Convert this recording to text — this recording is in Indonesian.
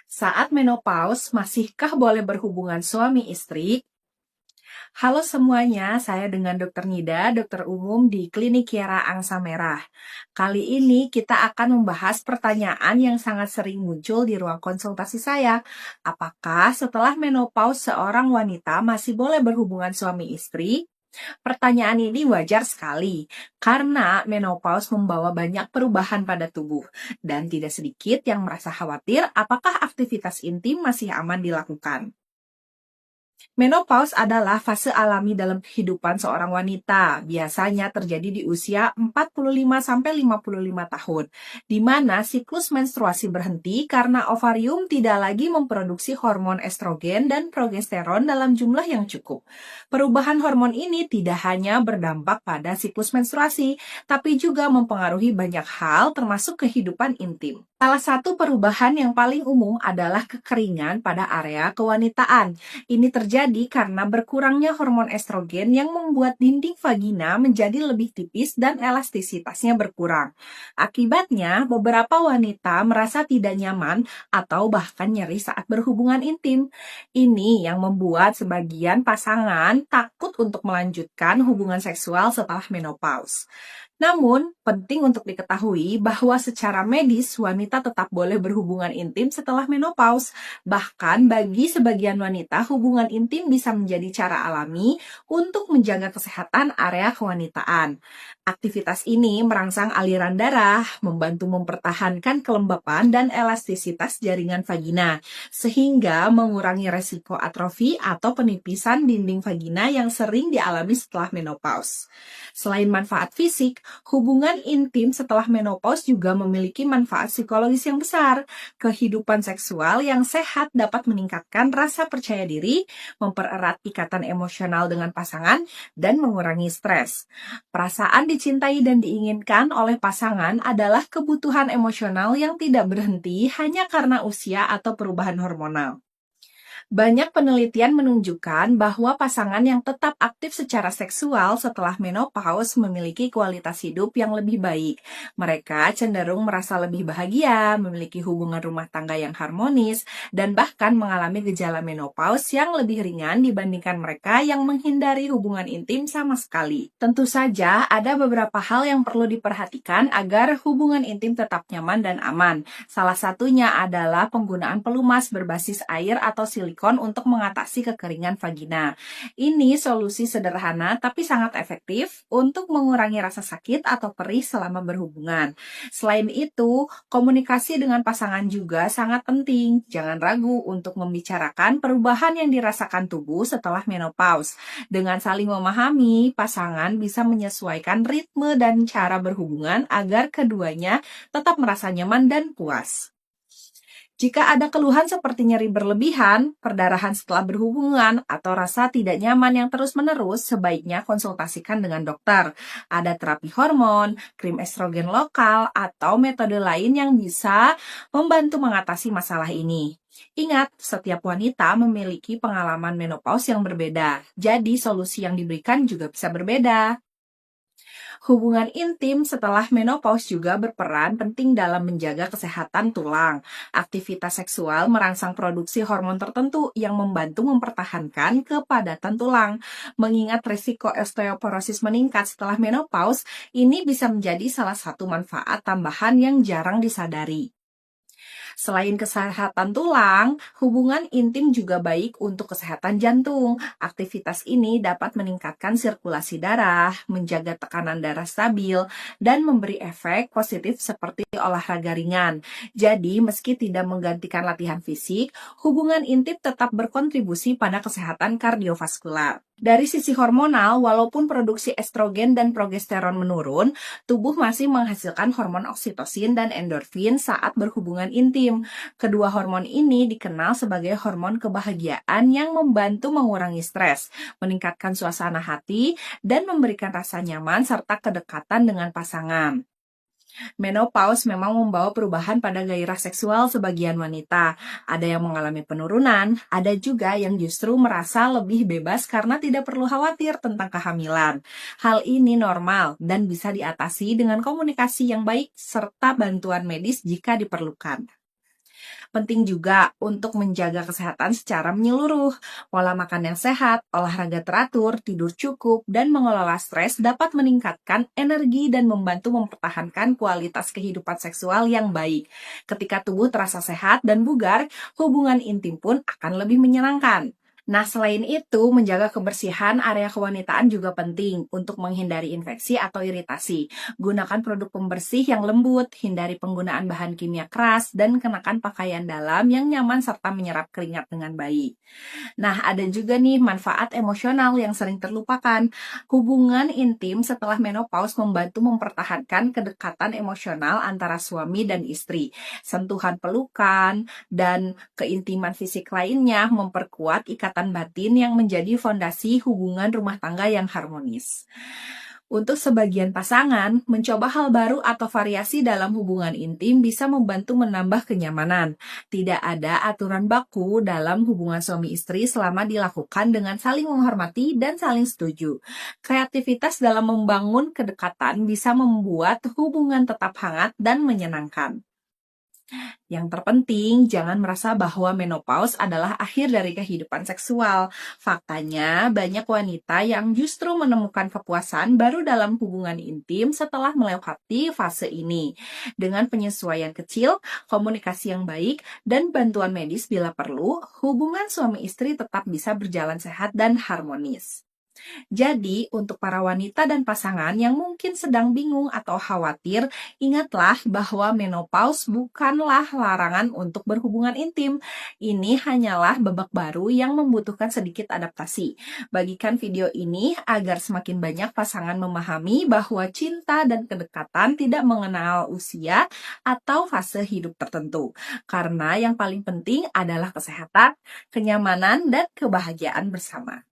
Saat menopause, masihkah boleh berhubungan suami istri? Halo semuanya, saya dengan Dr. Nida, dokter umum di Klinik Kiara Angsa Merah. Kali ini kita akan membahas pertanyaan yang sangat sering muncul di ruang konsultasi saya. Apakah setelah menopause seorang wanita masih boleh berhubungan suami istri? Pertanyaan ini wajar sekali, karena menopause membawa banyak perubahan pada tubuh, dan tidak sedikit yang merasa khawatir apakah aktivitas intim masih aman dilakukan. Menopause adalah fase alami dalam kehidupan seorang wanita, biasanya terjadi di usia 45-55 tahun, di mana siklus menstruasi berhenti karena ovarium tidak lagi memproduksi hormon estrogen dan progesteron dalam jumlah yang cukup. Perubahan hormon ini tidak hanya berdampak pada siklus menstruasi, tapi juga mempengaruhi banyak hal termasuk kehidupan intim. Salah satu perubahan yang paling umum adalah kekeringan pada area kewanitaan. Ini terjadi karena berkurangnya hormon estrogen yang membuat dinding vagina menjadi lebih tipis dan elastisitasnya berkurang. Akibatnya, beberapa wanita merasa tidak nyaman atau bahkan nyeri saat berhubungan intim. Ini yang membuat sebagian pasangan takut untuk melanjutkan hubungan seksual setelah menopause. Namun, penting untuk diketahui bahwa secara medis wanita tetap boleh berhubungan intim setelah menopause. Bahkan bagi sebagian wanita, hubungan intim bisa menjadi cara alami untuk menjaga kesehatan area kewanitaan. Aktivitas ini merangsang aliran darah, membantu mempertahankan kelembapan dan elastisitas jaringan vagina, sehingga mengurangi resiko atrofi atau penipisan dinding vagina yang sering dialami setelah menopause. Selain manfaat fisik, hubungan intim setelah menopause juga memiliki manfaat psikologis yang besar. Kehidupan seksual yang sehat dapat meningkatkan rasa percaya diri, mempererat ikatan emosional dengan pasangan, dan mengurangi stres. Perasaan dicintai dan diinginkan oleh pasangan adalah kebutuhan emosional yang tidak berhenti hanya karena usia atau perubahan hormonal. Banyak penelitian menunjukkan bahwa pasangan yang tetap aktif secara seksual setelah menopause memiliki kualitas hidup yang lebih baik. Mereka cenderung merasa lebih bahagia, memiliki hubungan rumah tangga yang harmonis, dan bahkan mengalami gejala menopause yang lebih ringan dibandingkan mereka yang menghindari hubungan intim sama sekali. Tentu saja, ada beberapa hal yang perlu diperhatikan agar hubungan intim tetap nyaman dan aman. Salah satunya adalah penggunaan pelumas berbasis air atau silikon untuk mengatasi kekeringan vagina. Ini solusi sederhana tapi sangat efektif untuk mengurangi rasa sakit atau perih selama berhubungan. Selain itu, komunikasi dengan pasangan juga sangat penting. Jangan ragu untuk membicarakan perubahan yang dirasakan tubuh setelah menopause. Dengan saling memahami, pasangan bisa menyesuaikan ritme dan cara berhubungan agar keduanya tetap merasa nyaman dan puas. Jika ada keluhan seperti nyeri berlebihan, perdarahan setelah berhubungan, atau rasa tidak nyaman yang terus-menerus, sebaiknya konsultasikan dengan dokter. Ada terapi hormon, krim estrogen lokal, atau metode lain yang bisa membantu mengatasi masalah ini. Ingat, setiap wanita memiliki pengalaman menopause yang berbeda, jadi solusi yang diberikan juga bisa berbeda. Hubungan intim setelah menopause juga berperan penting dalam menjaga kesehatan tulang. Aktivitas seksual merangsang produksi hormon tertentu yang membantu mempertahankan kepadatan tulang. Mengingat risiko osteoporosis meningkat setelah menopause, ini bisa menjadi salah satu manfaat tambahan yang jarang disadari. Selain kesehatan tulang, hubungan intim juga baik untuk kesehatan jantung. Aktivitas ini dapat meningkatkan sirkulasi darah, menjaga tekanan darah stabil, dan memberi efek positif seperti olahraga ringan. Jadi, meski tidak menggantikan latihan fisik, hubungan intim tetap berkontribusi pada kesehatan kardiovaskular. Dari sisi hormonal, walaupun produksi estrogen dan progesteron menurun, tubuh masih menghasilkan hormon oksitosin dan endorfin saat berhubungan intim. Kedua hormon ini dikenal sebagai hormon kebahagiaan yang membantu mengurangi stres, meningkatkan suasana hati, dan memberikan rasa nyaman serta kedekatan dengan pasangan. Menopause memang membawa perubahan pada gairah seksual sebagian wanita. Ada yang mengalami penurunan, ada juga yang justru merasa lebih bebas karena tidak perlu khawatir tentang kehamilan. Hal ini normal dan bisa diatasi dengan komunikasi yang baik serta bantuan medis jika diperlukan. Penting juga untuk menjaga kesehatan secara menyeluruh. Pola makan yang sehat, olahraga teratur, tidur cukup, dan mengelola stres dapat meningkatkan energi dan membantu mempertahankan kualitas kehidupan seksual yang baik. Ketika tubuh terasa sehat dan bugar, hubungan intim pun akan lebih menyenangkan. Nah, selain itu, menjaga kebersihan area kewanitaan juga penting untuk menghindari infeksi atau iritasi. Gunakan produk pembersih yang lembut, hindari penggunaan bahan kimia keras, dan kenakan pakaian dalam yang nyaman serta menyerap keringat dengan baik. Nah, ada juga nih manfaat emosional yang sering terlupakan. Hubungan intim setelah menopause membantu mempertahankan kedekatan emosional antara suami dan istri. Sentuhan pelukan dan keintiman fisik lainnya memperkuat ikatan batin yang menjadi fondasi hubungan rumah tangga yang harmonis. Untuk sebagian pasangan, mencoba hal baru atau variasi dalam hubungan intim bisa membantu menambah kenyamanan. Tidak ada aturan baku dalam hubungan suami istri selama dilakukan dengan saling menghormati dan saling setuju. Kreativitas dalam membangun kedekatan bisa membuat hubungan tetap hangat dan menyenangkan. Yang terpenting, jangan merasa bahwa menopause adalah akhir dari kehidupan seksual. Faktanya, banyak wanita yang justru menemukan kepuasan baru dalam hubungan intim setelah melewati fase ini. Dengan penyesuaian kecil, komunikasi yang baik, dan bantuan medis bila perlu, hubungan suami istri tetap bisa berjalan sehat dan harmonis. Jadi, untuk para wanita dan pasangan yang mungkin sedang bingung atau khawatir, ingatlah bahwa menopause bukanlah larangan untuk berhubungan intim. Ini hanyalah babak baru yang membutuhkan sedikit adaptasi. Bagikan video ini agar semakin banyak pasangan memahami bahwa cinta dan kedekatan tidak mengenal usia atau fase hidup tertentu. Karena yang paling penting adalah kesehatan, kenyamanan, dan kebahagiaan bersama.